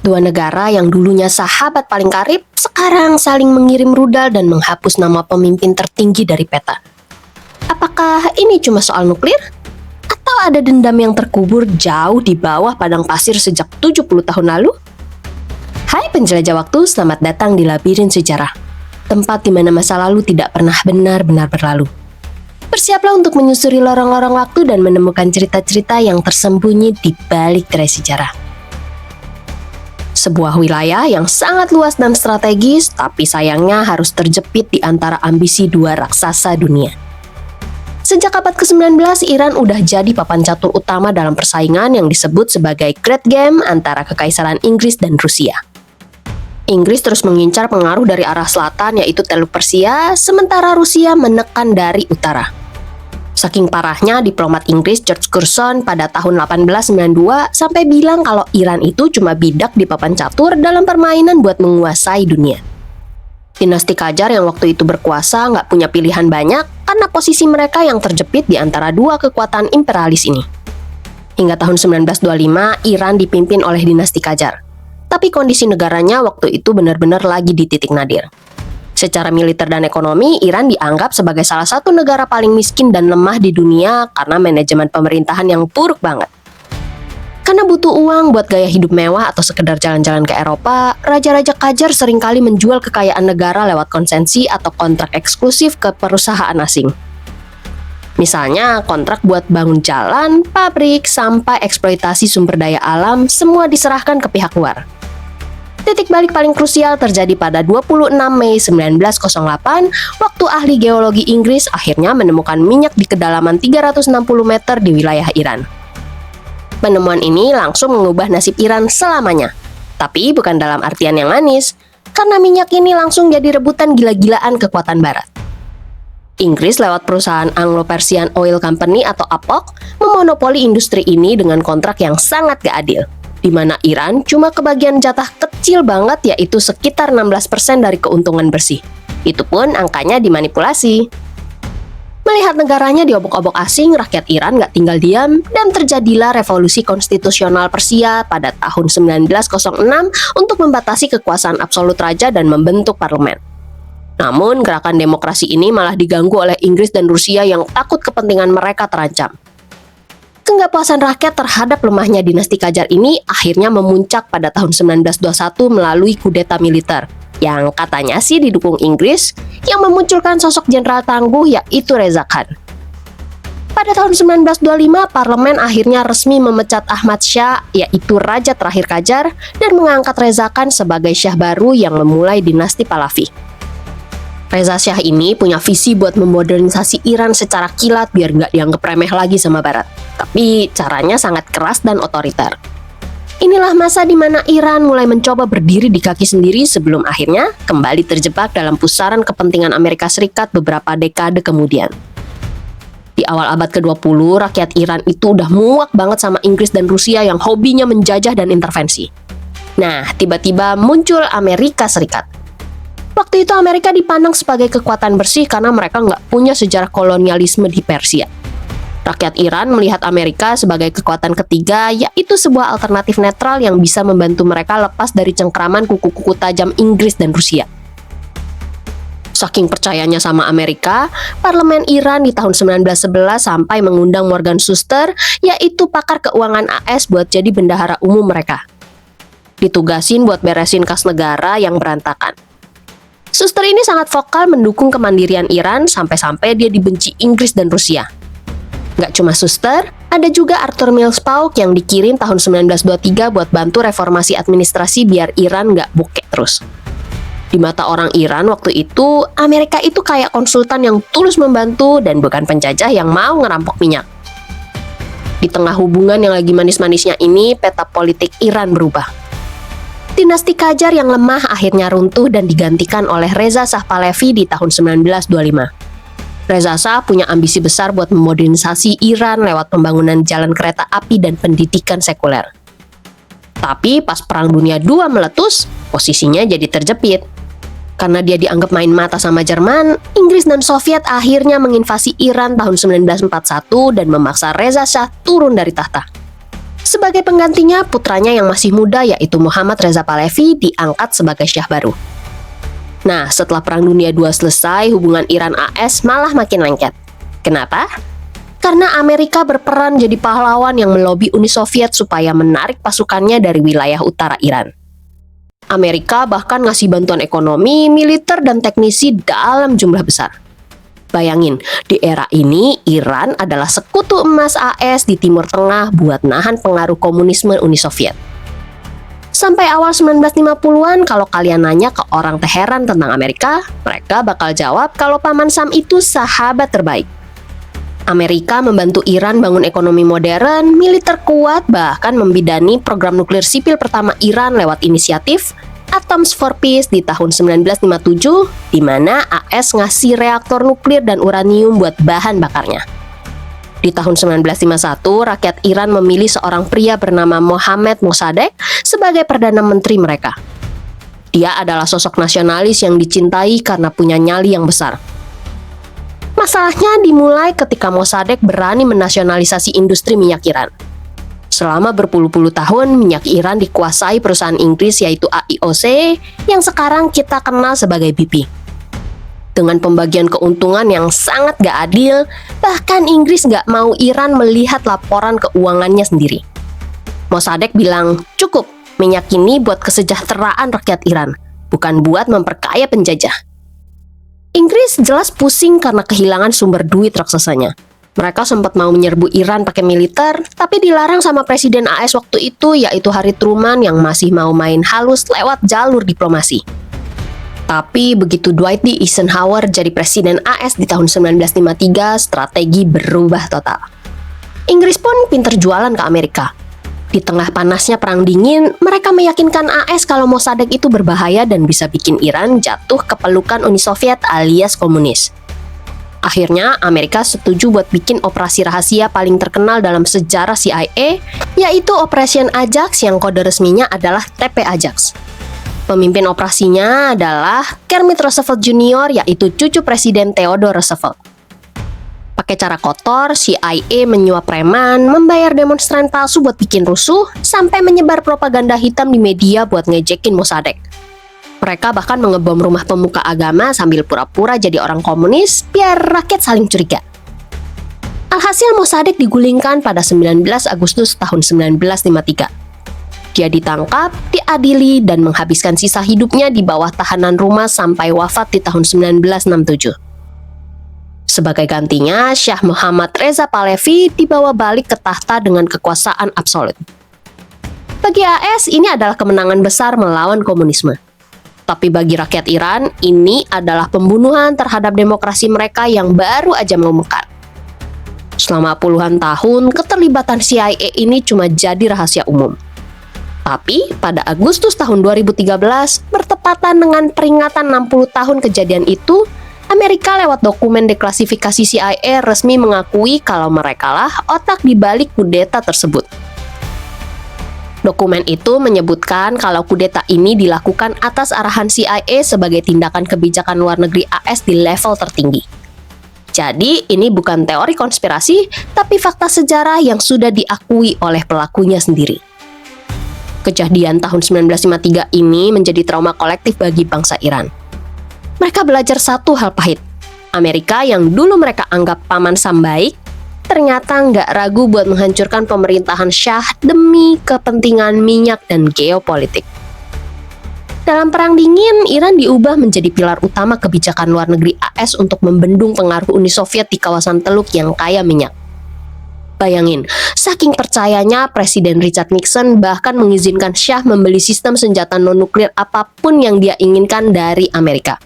Dua negara yang dulunya sahabat paling karib, sekarang saling mengirim rudal dan menghapus nama pemimpin tertinggi dari peta. Apakah ini cuma soal nuklir? Atau ada dendam yang terkubur jauh di bawah padang pasir sejak 70 tahun lalu? Hai penjelajah waktu, selamat datang di Labirin Sejarah, tempat di mana masa lalu tidak pernah benar-benar berlalu. Bersiaplah untuk menyusuri lorong-lorong waktu dan menemukan cerita-cerita yang tersembunyi di balik tirai sejarah. Sebuah wilayah yang sangat luas dan strategis, tapi sayangnya harus terjepit di antara ambisi dua raksasa dunia. Sejak abad ke-19, Iran udah jadi papan catur utama dalam persaingan yang disebut sebagai Great Game antara Kekaisaran Inggris dan Rusia. Inggris terus mengincar pengaruh dari arah selatan yaitu Teluk Persia, sementara Rusia menekan dari utara. Saking parahnya, diplomat Inggris George Curzon pada tahun 1892 sampai bilang kalau Iran itu cuma bidak di papan catur dalam permainan buat menguasai dunia. Dinasti Qajar yang waktu itu berkuasa nggak punya pilihan banyak karena posisi mereka yang terjepit di antara dua kekuatan imperialis ini. Hingga tahun 1925, Iran dipimpin oleh dinasti Qajar. Tapi kondisi negaranya waktu itu benar-benar lagi di titik nadir. Secara militer dan ekonomi, Iran dianggap sebagai salah satu negara paling miskin dan lemah di dunia karena manajemen pemerintahan yang buruk banget. Karena butuh uang buat gaya hidup mewah atau sekedar jalan-jalan ke Eropa, Raja-Raja Qajar seringkali menjual kekayaan negara lewat konsensi atau kontrak eksklusif ke perusahaan asing. Misalnya, kontrak buat bangun jalan, pabrik, sampai eksploitasi sumber daya alam, semua diserahkan ke pihak luar. Titik balik paling krusial terjadi pada 26 Mei 1908 waktu ahli geologi Inggris akhirnya menemukan minyak di kedalaman 360 meter di wilayah Iran. Penemuan ini langsung mengubah nasib Iran selamanya. Tapi bukan dalam artian yang manis, karena minyak ini langsung jadi rebutan gila-gilaan kekuatan barat. Inggris lewat perusahaan Anglo-Persian Oil Company atau APOC memonopoli industri ini dengan kontrak yang sangat gak adil, di mana Iran cuma kebagian jatah kecil banget yaitu sekitar 16% dari keuntungan bersih. Itu pun angkanya dimanipulasi. Melihat negaranya diobok-obok asing, rakyat Iran gak tinggal diam dan terjadilah revolusi konstitusional Persia pada tahun 1906 untuk membatasi kekuasaan absolut raja dan membentuk parlemen. Namun gerakan demokrasi ini malah diganggu oleh Inggris dan Rusia yang takut kepentingan mereka terancam. Ketidakpuasan rakyat terhadap lemahnya dinasti Qajar ini akhirnya memuncak pada tahun 1921 melalui kudeta militer yang katanya sih didukung Inggris yang memunculkan sosok jenderal tangguh yaitu Reza Khan. Pada tahun 1925, parlemen akhirnya resmi memecat Ahmad Shah yaitu raja terakhir Qajar dan mengangkat Reza Khan sebagai syah baru yang memulai dinasti Pahlavi. Reza Shah ini punya visi buat memodernisasi Iran secara kilat biar nggak dianggap remeh lagi sama Barat. Tapi caranya sangat keras dan otoriter. Inilah masa di mana Iran mulai mencoba berdiri di kaki sendiri sebelum akhirnya kembali terjebak dalam pusaran kepentingan Amerika Serikat beberapa dekade kemudian. Di awal abad ke-20, rakyat Iran itu udah muak banget sama Inggris dan Rusia yang hobinya menjajah dan intervensi. Nah, tiba-tiba muncul Amerika Serikat. Waktu itu Amerika dipandang sebagai kekuatan bersih karena mereka nggak punya sejarah kolonialisme di Persia. Rakyat Iran melihat Amerika sebagai kekuatan ketiga, yaitu sebuah alternatif netral yang bisa membantu mereka lepas dari cengkraman kuku-kuku tajam Inggris dan Rusia. Saking percayanya sama Amerika, parlemen Iran di tahun 1911 sampai mengundang Morgan Shuster, yaitu pakar keuangan AS buat jadi bendahara umum mereka. Ditugasin buat beresin kas negara yang berantakan. Shuster ini sangat vokal mendukung kemandirian Iran sampai-sampai dia dibenci Inggris dan Rusia. Gak cuma Shuster, ada juga Arthur Mills-Pauk yang dikirim tahun 1923 buat bantu reformasi administrasi biar Iran gak bokek terus. Di mata orang Iran waktu itu, Amerika itu kayak konsultan yang tulus membantu dan bukan penjajah yang mau ngerampok minyak. Di tengah hubungan yang lagi manis-manisnya ini, peta politik Iran berubah. Dinasti Qajar yang lemah akhirnya runtuh dan digantikan oleh Reza Shah Pahlavi di tahun 1925. Reza Shah punya ambisi besar buat memodernisasi Iran lewat pembangunan jalan kereta api dan pendidikan sekuler. Tapi pas Perang Dunia II meletus, posisinya jadi terjepit. Karena dia dianggap main mata sama Jerman, Inggris dan Soviet akhirnya menginvasi Iran tahun 1941 dan memaksa Reza Shah turun dari tahta. Sebagai penggantinya, putranya yang masih muda yaitu Mohammad Reza Pahlavi diangkat sebagai syah baru. Nah, setelah Perang Dunia II selesai, hubungan Iran-AS malah makin lengket. Kenapa? Karena Amerika berperan jadi pahlawan yang melobi Uni Soviet supaya menarik pasukannya dari wilayah utara Iran. Amerika bahkan ngasih bantuan ekonomi, militer, dan teknisi dalam jumlah besar. Bayangin, di era ini Iran adalah sekutu emas AS di Timur Tengah buat nahan pengaruh komunisme Uni Soviet. Sampai awal 1950-an, kalau kalian nanya ke orang Teheran tentang Amerika, mereka bakal jawab kalau Paman Sam itu sahabat terbaik. Amerika membantu Iran bangun ekonomi modern, militer kuat, bahkan membidani program nuklir sipil pertama Iran lewat inisiatif Atoms for Peace di tahun 1957, di mana AS ngasih reaktor nuklir dan uranium buat bahan bakarnya. Di tahun 1951, rakyat Iran memilih seorang pria bernama Mohammad Mossadegh sebagai Perdana Menteri mereka. Dia adalah sosok nasionalis yang dicintai karena punya nyali yang besar. Masalahnya dimulai ketika Mossadegh berani menasionalisasi industri minyak Iran. Selama berpuluh-puluh tahun, minyak Iran dikuasai perusahaan Inggris yaitu AIOC yang sekarang kita kenal sebagai BP. Dengan pembagian keuntungan yang sangat gak adil, bahkan Inggris gak mau Iran melihat laporan keuangannya sendiri. Mossadegh bilang, cukup, minyak ini buat kesejahteraan rakyat Iran, bukan buat memperkaya penjajah. Inggris jelas pusing karena kehilangan sumber duit raksasanya. Mereka sempat mau menyerbu Iran pakai militer, tapi dilarang sama Presiden AS waktu itu, yaitu Harry Truman yang masih mau main halus lewat jalur diplomasi. Tapi begitu Dwight D. Eisenhower jadi Presiden AS di tahun 1953, strategi berubah total. Inggris pun pinter jualan ke Amerika. Di tengah panasnya Perang Dingin, mereka meyakinkan AS kalau Mossadegh itu berbahaya dan bisa bikin Iran jatuh ke pelukan Uni Soviet alias komunis. Akhirnya, Amerika setuju buat bikin operasi rahasia paling terkenal dalam sejarah CIA, yaitu Operation Ajax yang kode resminya adalah TP Ajax. Pemimpin operasinya adalah Kermit Roosevelt Jr., yaitu cucu Presiden Theodore Roosevelt. Pakai cara kotor, CIA menyuap preman, membayar demonstran palsu buat bikin rusuh, sampai menyebar propaganda hitam di media buat ngejekin Mossadegh. Mereka bahkan mengebom rumah pemuka agama sambil pura-pura jadi orang komunis biar rakyat saling curiga. Alhasil Mossadegh digulingkan pada 19 Agustus tahun 1953. Dia ditangkap, diadili, dan menghabiskan sisa hidupnya di bawah tahanan rumah sampai wafat di tahun 1967. Sebagai gantinya, Syah Mohammad Reza Pahlavi dibawa balik ke tahta dengan kekuasaan absolut. Bagi AS, ini adalah kemenangan besar melawan komunisme. Tapi bagi rakyat Iran, ini adalah pembunuhan terhadap demokrasi mereka yang baru aja mau mekar. Selama puluhan tahun, keterlibatan CIA ini cuma jadi rahasia umum. Tapi, pada Agustus tahun 2013, bertepatan dengan peringatan 60 tahun kejadian itu, Amerika lewat dokumen deklasifikasi CIA resmi mengakui kalau merekalah otak di balik kudeta tersebut. Dokumen itu menyebutkan kalau kudeta ini dilakukan atas arahan CIA sebagai tindakan kebijakan luar negeri AS di level tertinggi. Jadi, ini bukan teori konspirasi, tapi fakta sejarah yang sudah diakui oleh pelakunya sendiri. Kejadian tahun 1953 ini menjadi trauma kolektif bagi bangsa Iran. Mereka belajar satu hal pahit. Amerika yang dulu mereka anggap paman Sam baik, ternyata nggak ragu buat menghancurkan pemerintahan Syah demi kepentingan minyak dan geopolitik. Dalam Perang Dingin, Iran diubah menjadi pilar utama kebijakan luar negeri AS untuk membendung pengaruh Uni Soviet di kawasan Teluk yang kaya minyak. Bayangin, saking percayanya Presiden Richard Nixon bahkan mengizinkan Syah membeli sistem senjata non-nuklir apapun yang dia inginkan dari Amerika.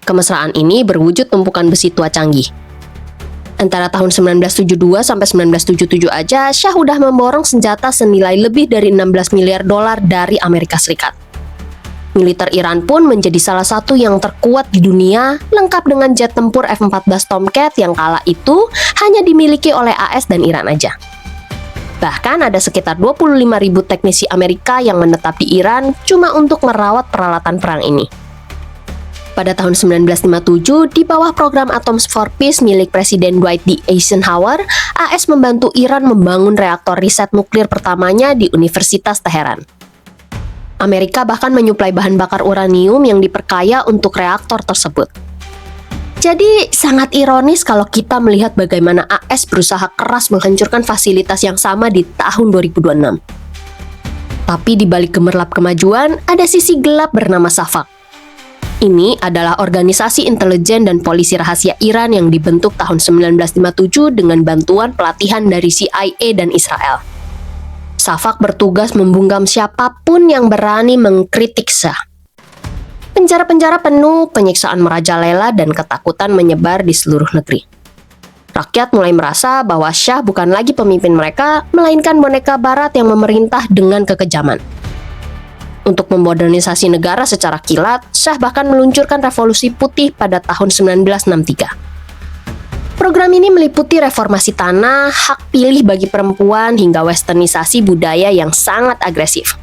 Kemesraan ini berwujud tumpukan besi tua canggih. Antara tahun 1972 sampai 1977 aja, Syah udah memborong senjata senilai lebih dari 16 miliar dolar dari Amerika Serikat. Militer Iran pun menjadi salah satu yang terkuat di dunia, lengkap dengan jet tempur F-14 Tomcat yang kala itu hanya dimiliki oleh AS dan Iran aja. Bahkan ada sekitar 25.000 teknisi Amerika yang menetap di Iran cuma untuk merawat peralatan perang ini. Pada tahun 1957, di bawah program Atoms for Peace milik Presiden Dwight D. Eisenhower, AS membantu Iran membangun reaktor riset nuklir pertamanya di Universitas Teheran. Amerika bahkan menyuplai bahan bakar uranium yang diperkaya untuk reaktor tersebut. Jadi, sangat ironis kalau kita melihat bagaimana AS berusaha keras menghancurkan fasilitas yang sama di tahun 2026. Tapi di balik gemerlap kemajuan, ada sisi gelap bernama SAVAK. Ini adalah organisasi intelijen dan polisi rahasia Iran yang dibentuk tahun 1957 dengan bantuan pelatihan dari CIA dan Israel. SAVAK bertugas membungkam siapapun yang berani mengkritik Shah. Penjara-penjara penuh, penyiksaan merajalela, dan ketakutan menyebar di seluruh negeri. Rakyat mulai merasa bahwa Shah bukan lagi pemimpin mereka, melainkan boneka barat yang memerintah dengan kekejaman. Untuk memodernisasi negara secara kilat, Shah bahkan meluncurkan Revolusi Putih pada tahun 1963. Program ini meliputi reformasi tanah, hak pilih bagi perempuan, hingga westernisasi budaya yang sangat agresif.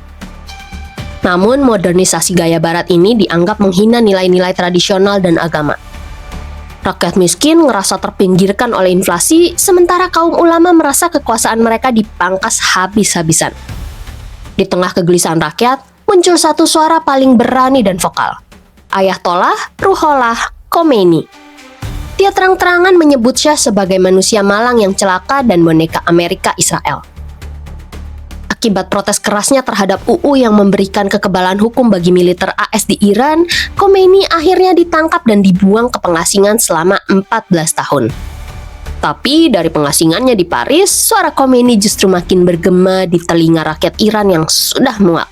Namun, modernisasi gaya barat ini dianggap menghina nilai-nilai tradisional dan agama. Rakyat miskin ngerasa terpinggirkan oleh inflasi, sementara kaum ulama merasa kekuasaan mereka dipangkas habis-habisan. Di tengah kegelisahan rakyat, muncul satu suara paling berani dan vokal. Ayatollah Ruhollah Khomeini. Dia terang-terangan menyebut Shah sebagai manusia malang yang celaka dan boneka Amerika Israel. Akibat protes kerasnya terhadap UU yang memberikan kekebalan hukum bagi militer AS di Iran, Khomeini akhirnya ditangkap dan dibuang ke pengasingan selama 14 tahun. Tapi dari pengasingannya di Paris, suara Khomeini justru makin bergema di telinga rakyat Iran yang sudah muak.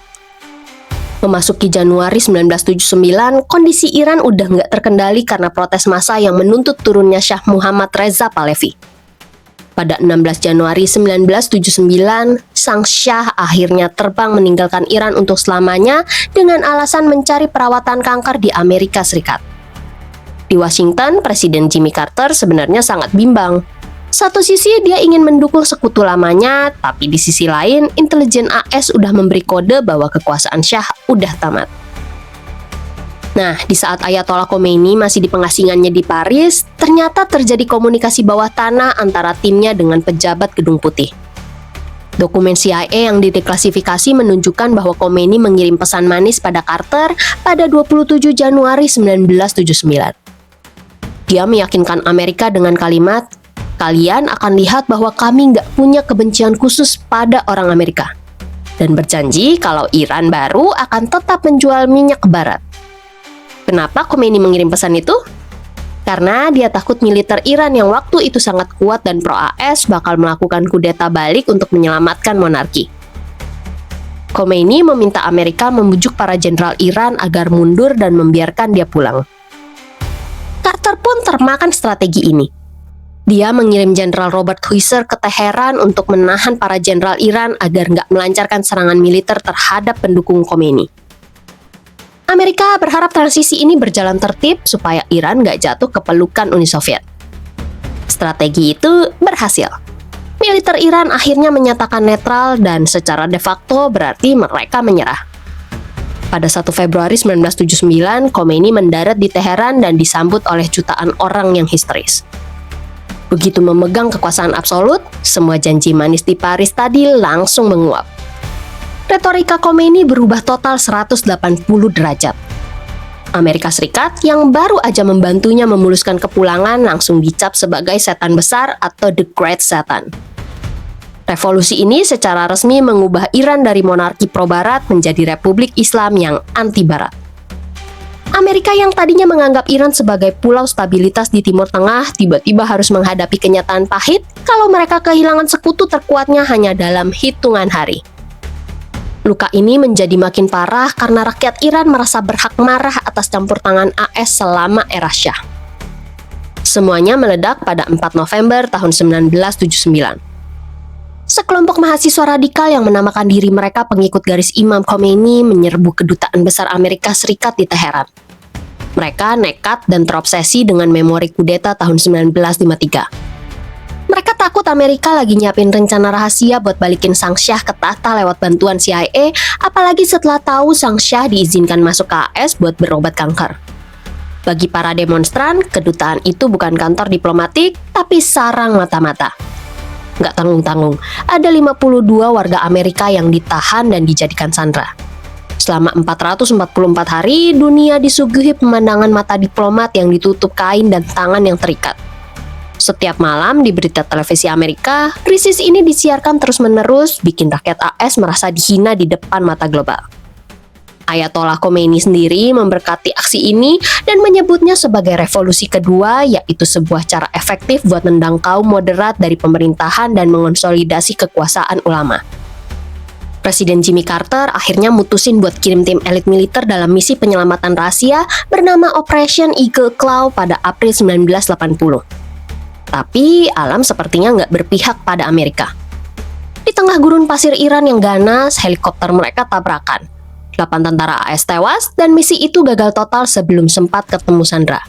Memasuki Januari 1979, kondisi Iran udah nggak terkendali karena protes massa yang menuntut turunnya Shah Muhammad Reza Pahlavi. Pada 16 Januari 1979, sang Shah akhirnya terbang meninggalkan Iran untuk selamanya dengan alasan mencari perawatan kanker di Amerika Serikat. Di Washington, Presiden Jimmy Carter sebenarnya sangat bimbang. Satu sisi dia ingin mendukung sekutu lamanya, tapi di sisi lain intelijen AS udah memberi kode bahwa kekuasaan Shah udah tamat. Nah, di saat Ayatollah Khomeini masih di pengasingannya di Paris, ternyata terjadi komunikasi bawah tanah antara timnya dengan pejabat Gedung Putih. Dokumen CIA yang dideklasifikasi menunjukkan bahwa Khomeini mengirim pesan manis pada Carter pada 27 Januari 1979. Dia meyakinkan Amerika dengan kalimat, "Kalian akan lihat bahwa kami nggak punya kebencian khusus pada orang Amerika." Dan berjanji kalau Iran baru akan tetap menjual minyak ke Barat. Kenapa Khomeini mengirim pesan itu? Karena dia takut militer Iran yang waktu itu sangat kuat dan pro-AS bakal melakukan kudeta balik untuk menyelamatkan monarki. Khomeini meminta Amerika membujuk para jenderal Iran agar mundur dan membiarkan dia pulang. Carter pun termakan strategi ini. Dia mengirim Jenderal Robert Huizer ke Teheran untuk menahan para jenderal Iran agar nggak melancarkan serangan militer terhadap pendukung Khomeini. Amerika berharap transisi ini berjalan tertib supaya Iran nggak jatuh ke pelukan Uni Soviet. Strategi itu berhasil. Militer Iran akhirnya menyatakan netral dan secara de facto berarti mereka menyerah. Pada 1 Februari 1979, Khomeini mendarat di Teheran dan disambut oleh jutaan orang yang histeris. Begitu memegang kekuasaan absolut, semua janji manis di Paris tadi langsung menguap. Retorika Khomeini berubah total 180 derajat. Amerika Serikat yang baru aja membantunya memuluskan kepulangan langsung dicap sebagai setan besar atau The Great Satan. Revolusi ini secara resmi mengubah Iran dari monarki pro-barat menjadi republik Islam yang anti-barat. Amerika yang tadinya menganggap Iran sebagai pulau stabilitas di Timur Tengah tiba-tiba harus menghadapi kenyataan pahit kalau mereka kehilangan sekutu terkuatnya hanya dalam hitungan hari. Luka ini menjadi makin parah karena rakyat Iran merasa berhak marah atas campur tangan AS selama era Shah. Semuanya meledak pada 4 November tahun 1979. Sekelompok mahasiswa radikal yang menamakan diri mereka pengikut garis Imam Khomeini menyerbu kedutaan besar Amerika Serikat di Teheran. Mereka nekat dan terobsesi dengan memori kudeta tahun 1953. Mereka takut Amerika lagi nyiapin rencana rahasia buat balikin sang Shah ke tahta lewat bantuan CIA, apalagi setelah tahu sang Shah diizinkan masuk ke AS buat berobat kanker. Bagi para demonstran, kedutaan itu bukan kantor diplomatik, tapi sarang mata-mata. Nggak tanggung-tanggung, ada 52 warga Amerika yang ditahan dan dijadikan sandera. Selama 444 hari, dunia disuguhi pemandangan mata diplomat yang ditutup kain dan tangan yang terikat. Setiap malam di berita televisi Amerika, krisis ini disiarkan terus-menerus, bikin rakyat AS merasa dihina di depan mata global. Ayatollah Khomeini sendiri memberkati aksi ini dan menyebutnya sebagai revolusi kedua, yaitu sebuah cara efektif buat nendang kaum moderat dari pemerintahan dan mengonsolidasi kekuasaan ulama. Presiden Jimmy Carter akhirnya mutusin buat kirim tim elit militer dalam misi penyelamatan rahasia bernama Operation Eagle Claw pada April 1980. Tapi alam sepertinya nggak berpihak pada Amerika. Di tengah gurun pasir Iran yang ganas, helikopter mereka tabrakan. 8 tentara AS tewas dan misi itu gagal total sebelum sempat ketemu sandera.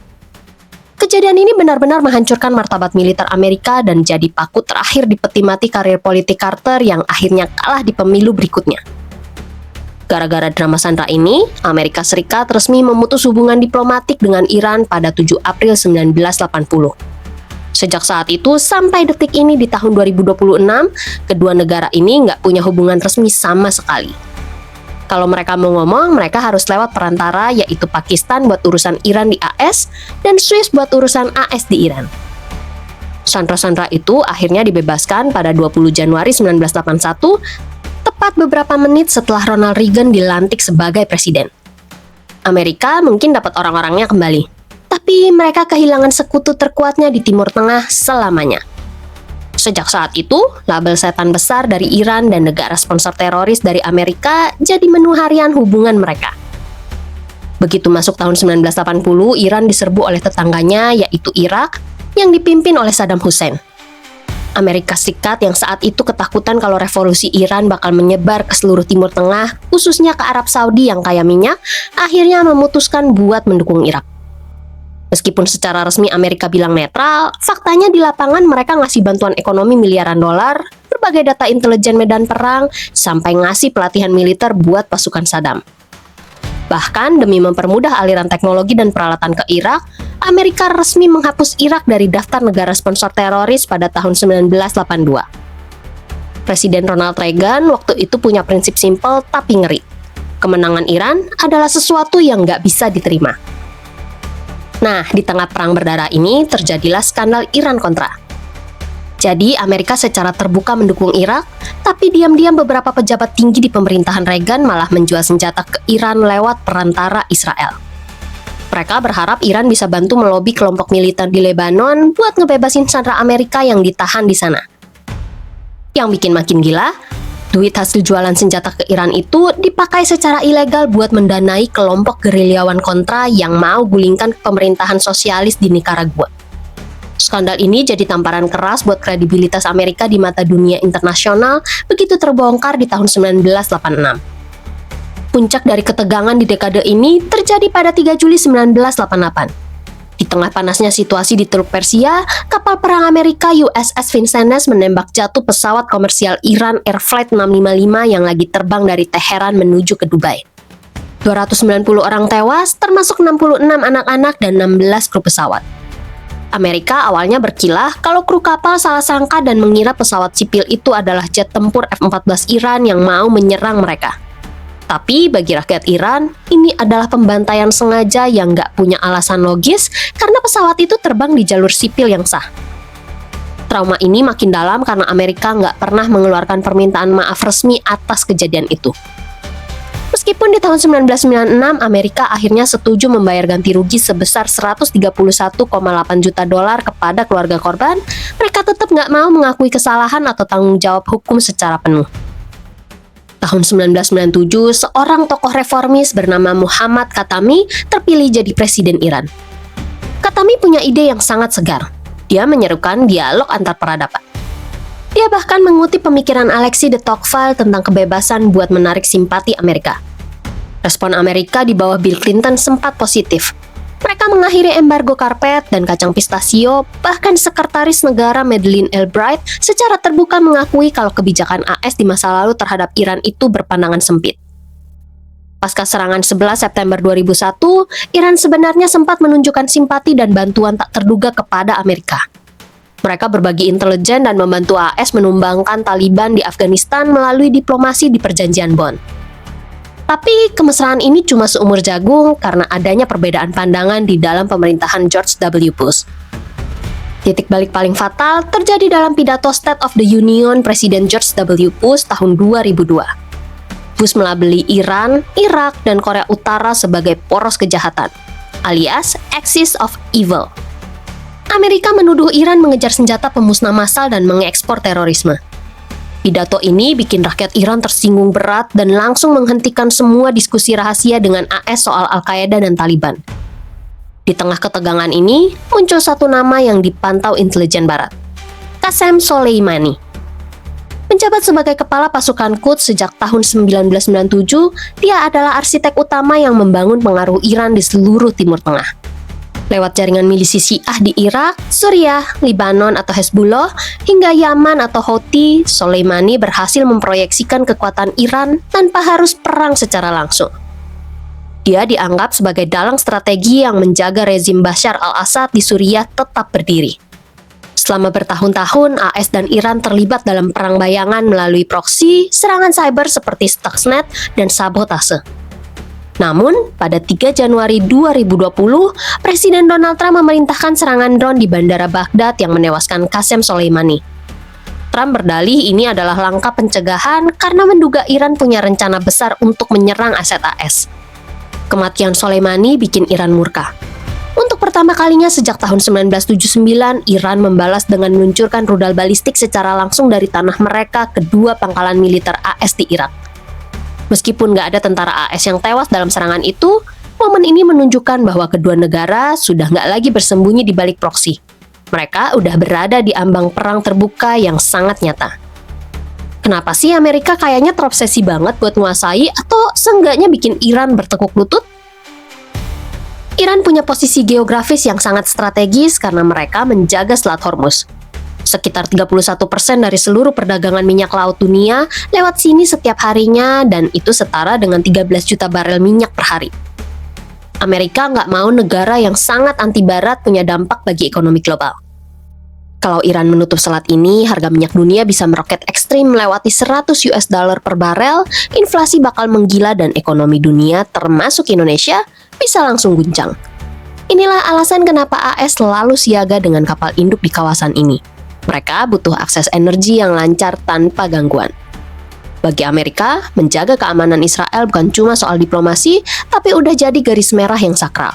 Kejadian ini benar-benar menghancurkan martabat militer Amerika dan jadi paku terakhir di peti mati karir politik Carter yang akhirnya kalah di pemilu berikutnya. Gara-gara drama sandera ini, Amerika Serikat resmi memutus hubungan diplomatik dengan Iran pada 7 April 1980. Sejak saat itu sampai detik ini di tahun 2026, kedua negara ini nggak punya hubungan resmi sama sekali. Kalau mereka mau ngomong, mereka harus lewat perantara, yaitu Pakistan buat urusan Iran di AS dan Swiss buat urusan AS di Iran. Sandera-sandera itu akhirnya dibebaskan pada 20 Januari 1981, tepat beberapa menit setelah Ronald Reagan dilantik sebagai presiden. Amerika mungkin dapat orang-orangnya kembali, tapi mereka kehilangan sekutu terkuatnya di Timur Tengah selamanya. Sejak saat itu, label setan besar dari Iran dan negara sponsor teroris dari Amerika jadi menu harian hubungan mereka. Begitu masuk tahun 1980, Iran diserbu oleh tetangganya yaitu Irak yang dipimpin oleh Saddam Hussein. Amerika Serikat yang saat itu ketakutan kalau revolusi Iran bakal menyebar ke seluruh Timur Tengah, khususnya ke Arab Saudi yang kaya minyak, akhirnya memutuskan buat mendukung Irak. Meskipun secara resmi Amerika bilang netral, faktanya di lapangan mereka ngasih bantuan ekonomi miliaran dolar, berbagai data intelijen medan perang, sampai ngasih pelatihan militer buat pasukan Saddam. Bahkan demi mempermudah aliran teknologi dan peralatan ke Irak, Amerika resmi menghapus Irak dari daftar negara sponsor teroris pada tahun 1982. Presiden Ronald Reagan waktu itu punya prinsip simpel tapi ngeri. Kemenangan Iran adalah sesuatu yang nggak bisa diterima. Nah, di tengah perang berdarah ini terjadilah skandal Iran-Contra. Jadi, Amerika secara terbuka mendukung Irak, tapi diam-diam beberapa pejabat tinggi di pemerintahan Reagan malah menjual senjata ke Iran lewat perantara Israel. Mereka berharap Iran bisa bantu melobi kelompok militer di Lebanon buat ngebebasin sandera Amerika yang ditahan di sana. Yang bikin makin gila, duit hasil jualan senjata ke Iran itu dipakai secara ilegal buat mendanai kelompok gerilyawan kontra yang mau gulingkan pemerintahan sosialis di Nicaragua. Skandal ini jadi tamparan keras buat kredibilitas Amerika di mata dunia internasional begitu terbongkar di tahun 1986. Puncak dari ketegangan di dekade ini terjadi pada 3 Juli 1988. Di tengah panasnya situasi di Teluk Persia, kapal perang Amerika USS Vincennes menembak jatuh pesawat komersial Iran Air Flight 655 yang lagi terbang dari Teheran menuju ke Dubai. 290 orang tewas, termasuk 66 anak-anak dan 16 kru pesawat. Amerika awalnya berkilah kalau kru kapal salah sangka dan mengira pesawat sipil itu adalah jet tempur F-14 Iran yang mau menyerang mereka. Tapi bagi rakyat Iran, ini adalah pembantaian sengaja yang nggak punya alasan logis karena pesawat itu terbang di jalur sipil yang sah. Trauma ini makin dalam karena Amerika nggak pernah mengeluarkan permintaan maaf resmi atas kejadian itu. Meskipun di tahun 1996 Amerika akhirnya setuju membayar ganti rugi sebesar 131,8 juta dolar kepada keluarga korban, mereka tetap nggak mau mengakui kesalahan atau tanggung jawab hukum secara penuh. Tahun 1997, seorang tokoh reformis bernama Muhammad Khatami terpilih jadi presiden Iran. Khatami punya ide yang sangat segar. Dia menyerukan dialog antar peradaban. Dia bahkan mengutip pemikiran Alexei de Tocqueville tentang kebebasan buat menarik simpati Amerika. Respon Amerika di bawah Bill Clinton sempat positif. Mereka mengakhiri embargo karpet dan kacang pistasio, bahkan sekretaris negara Madeleine Albright secara terbuka mengakui kalau kebijakan AS di masa lalu terhadap Iran itu berpandangan sempit. Pasca serangan 11 September 2001, Iran sebenarnya sempat menunjukkan simpati dan bantuan tak terduga kepada Amerika. Mereka berbagi intelijen dan membantu AS menumbangkan Taliban di Afghanistan melalui diplomasi di Perjanjian Bonn. Tapi kemesraan ini cuma seumur jagung karena adanya perbedaan pandangan di dalam pemerintahan George W. Bush. Titik balik paling fatal terjadi dalam pidato State of the Union Presiden George W. Bush tahun 2002. Bush melabeli Iran, Irak, dan Korea Utara sebagai poros kejahatan, alias Axis of Evil. Amerika menuduh Iran mengejar senjata pemusnah massal dan mengekspor terorisme. Pidato ini bikin rakyat Iran tersinggung berat dan langsung menghentikan semua diskusi rahasia dengan AS soal Al-Qaeda dan Taliban. Di tengah ketegangan ini, muncul satu nama yang dipantau intelijen Barat, Qasem Soleimani. Menjabat sebagai kepala pasukan Quds sejak tahun 1997, dia adalah arsitek utama yang membangun pengaruh Iran di seluruh Timur Tengah. Lewat jaringan milisi Syiah di Irak, Suriah, Lebanon atau Hezbollah, hingga Yaman atau Houthi, Soleimani berhasil memproyeksikan kekuatan Iran tanpa harus perang secara langsung. Dia dianggap sebagai dalang strategi yang menjaga rezim Bashar al-Assad di Suriah tetap berdiri. Selama bertahun-tahun, AS dan Iran terlibat dalam perang bayangan melalui proksi, serangan cyber seperti Stuxnet, dan sabotase. Namun, pada 3 Januari 2020, Presiden Donald Trump memerintahkan serangan drone di Bandara Baghdad yang menewaskan Qasem Soleimani. Trump berdalih ini adalah langkah pencegahan karena menduga Iran punya rencana besar untuk menyerang aset AS. Kematian Soleimani bikin Iran murka. Untuk pertama kalinya sejak tahun 1979, Iran membalas dengan meluncurkan rudal balistik secara langsung dari tanah mereka ke dua pangkalan militer AS di Irak. Meskipun nggak ada tentara AS yang tewas dalam serangan itu, momen ini menunjukkan bahwa kedua negara sudah nggak lagi bersembunyi di balik proksi. Mereka udah berada di ambang perang terbuka yang sangat nyata. Kenapa sih Amerika kayaknya terobsesi banget buat menguasai atau seenggaknya bikin Iran bertekuk lutut? Iran punya posisi geografis yang sangat strategis karena mereka menjaga Selat Hormuz. Sekitar 31% dari seluruh perdagangan minyak laut dunia lewat sini setiap harinya dan itu setara dengan 13 juta barel minyak per hari. Amerika nggak mau negara yang sangat anti barat punya dampak bagi ekonomi global. Kalau Iran menutup selat ini, harga minyak dunia bisa meroket ekstrim melewati 100 US dollar per barel, inflasi bakal menggila dan ekonomi dunia termasuk Indonesia bisa langsung guncang. Inilah alasan kenapa AS selalu siaga dengan kapal induk di kawasan ini. Mereka butuh akses energi yang lancar tanpa gangguan. Bagi Amerika, menjaga keamanan Israel bukan cuma soal diplomasi, tapi udah jadi garis merah yang sakral.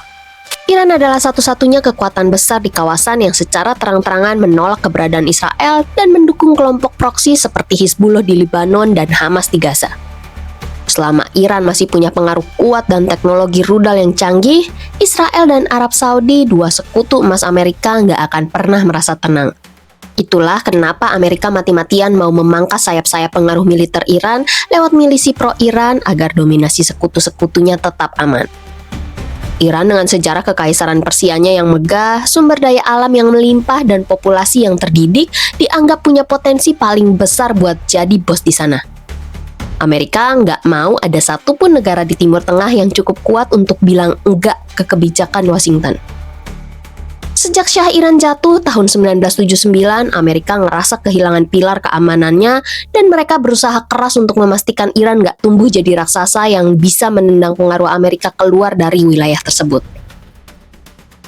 Iran adalah satu-satunya kekuatan besar di kawasan yang secara terang-terangan menolak keberadaan Israel dan mendukung kelompok proksi seperti Hizbullah di Lebanon dan Hamas di Gaza. Selama Iran masih punya pengaruh kuat dan teknologi rudal yang canggih, Israel dan Arab Saudi, dua sekutu emas Amerika, nggak akan pernah merasa tenang. Itulah kenapa Amerika mati-matian mau memangkas sayap-sayap pengaruh militer Iran lewat milisi pro-Iran agar dominasi sekutu-sekutunya tetap aman. Iran dengan sejarah kekaisaran Persianya yang megah, sumber daya alam yang melimpah, dan populasi yang terdidik dianggap punya potensi paling besar buat jadi bos di sana. Amerika nggak mau ada satupun negara di Timur Tengah yang cukup kuat untuk bilang enggak ke kebijakan Washington. Sejak Shah Iran jatuh tahun 1979, Amerika ngerasa kehilangan pilar keamanannya dan mereka berusaha keras untuk memastikan Iran nggak tumbuh jadi raksasa yang bisa menendang pengaruh Amerika keluar dari wilayah tersebut.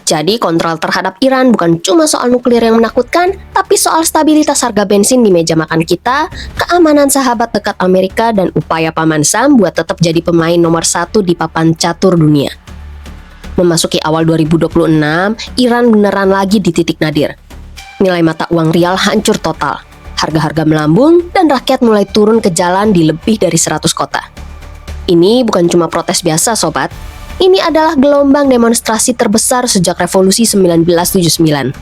Jadi kontrol terhadap Iran bukan cuma soal nuklir yang menakutkan, tapi soal stabilitas harga bensin di meja makan kita, keamanan sahabat dekat Amerika, dan upaya Paman Sam buat tetap jadi pemain nomor 1 di papan catur dunia. Memasuki awal 2026, Iran beneran lagi di titik nadir. Nilai mata uang rial hancur total, harga-harga melambung, dan rakyat mulai turun ke jalan di lebih dari 100 kota. Ini bukan cuma protes biasa, sobat. Ini adalah gelombang demonstrasi terbesar sejak revolusi 1979.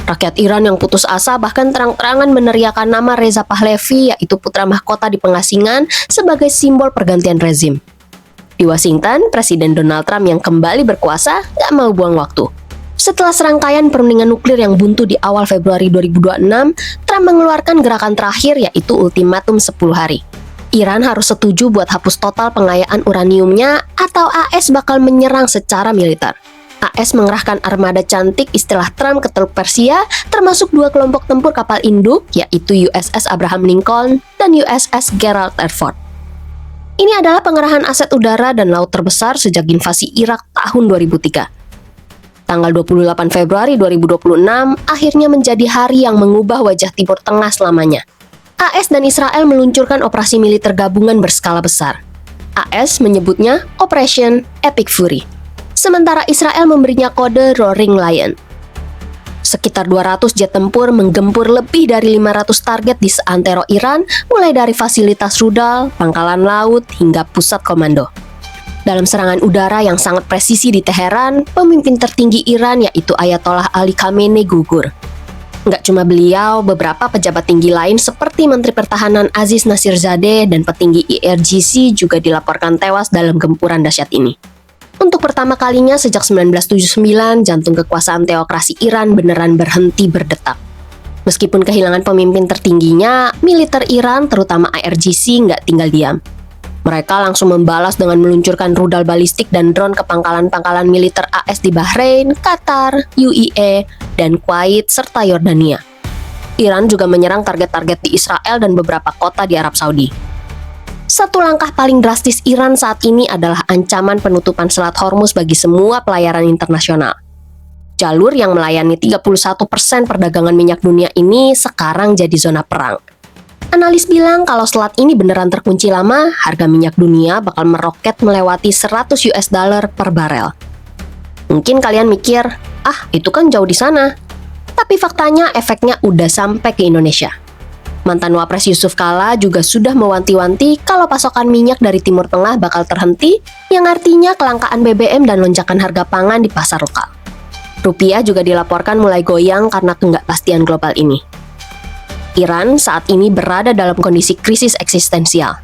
Rakyat Iran yang putus asa bahkan terang-terangan meneriakan nama Reza Pahlavi, yaitu putra mahkota di pengasingan, sebagai simbol pergantian rezim. Di Washington, Presiden Donald Trump yang kembali berkuasa gak mau buang waktu. Setelah serangkaian perundingan nuklir yang buntu di awal Februari 2026, Trump mengeluarkan gerakan terakhir yaitu ultimatum 10 hari. Iran harus setuju buat hapus total pengayaan uraniumnya atau AS bakal menyerang secara militer. AS mengerahkan armada cantik istilah Trump ke Teluk Persia, termasuk 2 kelompok tempur kapal induk, yaitu USS Abraham Lincoln dan USS Gerald R. Ford. Ini adalah pengerahan aset udara dan laut terbesar sejak invasi Irak tahun 2003. Tanggal 28 Februari 2026 akhirnya menjadi hari yang mengubah wajah Timur Tengah selamanya. AS dan Israel meluncurkan operasi militer gabungan berskala besar. AS menyebutnya Operation Epic Fury, sementara Israel memberinya kode Roaring Lion. Sekitar 200 jet tempur menggempur lebih dari 500 target di seantero Iran, mulai dari fasilitas rudal, pangkalan laut, hingga pusat komando. Dalam serangan udara yang sangat presisi di Teheran, pemimpin tertinggi Iran yaitu Ayatollah Ali Khamenei gugur. Nggak cuma beliau, beberapa pejabat tinggi lain seperti Menteri Pertahanan Aziz Nasirzadeh dan petinggi IRGC juga dilaporkan tewas dalam gempuran dahsyat ini. Untuk pertama kalinya sejak 1979, jantung kekuasaan teokrasi Iran beneran berhenti berdetak. Meskipun kehilangan pemimpin tertingginya, militer Iran, terutama IRGC, nggak tinggal diam. Mereka langsung membalas dengan meluncurkan rudal balistik dan drone ke pangkalan-pangkalan militer AS di Bahrain, Qatar, UAE, dan Kuwait, serta Yordania. Iran juga menyerang target-target di Israel dan beberapa kota di Arab Saudi. Satu langkah paling drastis Iran saat ini adalah ancaman penutupan Selat Hormuz bagi semua pelayaran internasional. Jalur yang melayani 31% perdagangan minyak dunia ini sekarang jadi zona perang. Analis bilang kalau selat ini beneran terkunci lama, harga minyak dunia bakal meroket melewati 100 US dollar per barel. Mungkin kalian mikir, itu kan jauh di sana. Tapi faktanya efeknya udah sampai ke Indonesia. Mantan Wapres Yusuf Kala juga sudah mewanti-wanti kalau pasokan minyak dari Timur Tengah bakal terhenti, yang artinya kelangkaan BBM dan lonjakan harga pangan di pasar lokal. Rupiah juga dilaporkan mulai goyang karena ketidakpastian global ini. Iran saat ini berada dalam kondisi krisis eksistensial.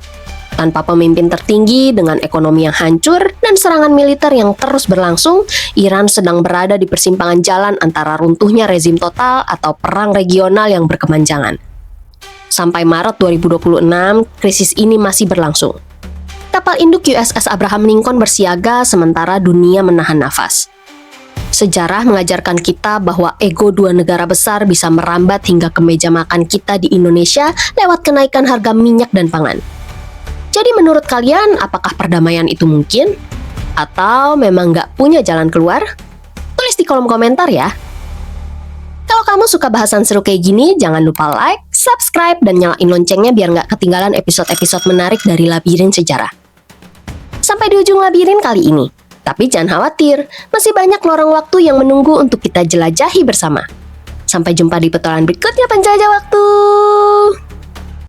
Tanpa pemimpin tertinggi, dengan ekonomi yang hancur, dan serangan militer yang terus berlangsung, Iran sedang berada di persimpangan jalan antara runtuhnya rezim total atau perang regional yang berkepanjangan. Sampai Maret 2026, krisis ini masih berlangsung. Kapal induk USS Abraham Lincoln bersiaga sementara dunia menahan nafas. Sejarah mengajarkan kita bahwa ego 2 negara besar bisa merambat hingga ke meja makan kita di Indonesia lewat kenaikan harga minyak dan pangan. Jadi menurut kalian, apakah perdamaian itu mungkin? Atau memang nggak punya jalan keluar? Tulis di kolom komentar ya. Kalau kamu suka bahasan seru kayak gini, jangan lupa like, subscribe, dan nyalain loncengnya biar nggak ketinggalan episode-episode menarik dari Labirin Sejarah. Sampai di ujung labirin kali ini. Tapi jangan khawatir, masih banyak lorong waktu yang menunggu untuk kita jelajahi bersama. Sampai jumpa di petualangan berikutnya penjelajah waktu.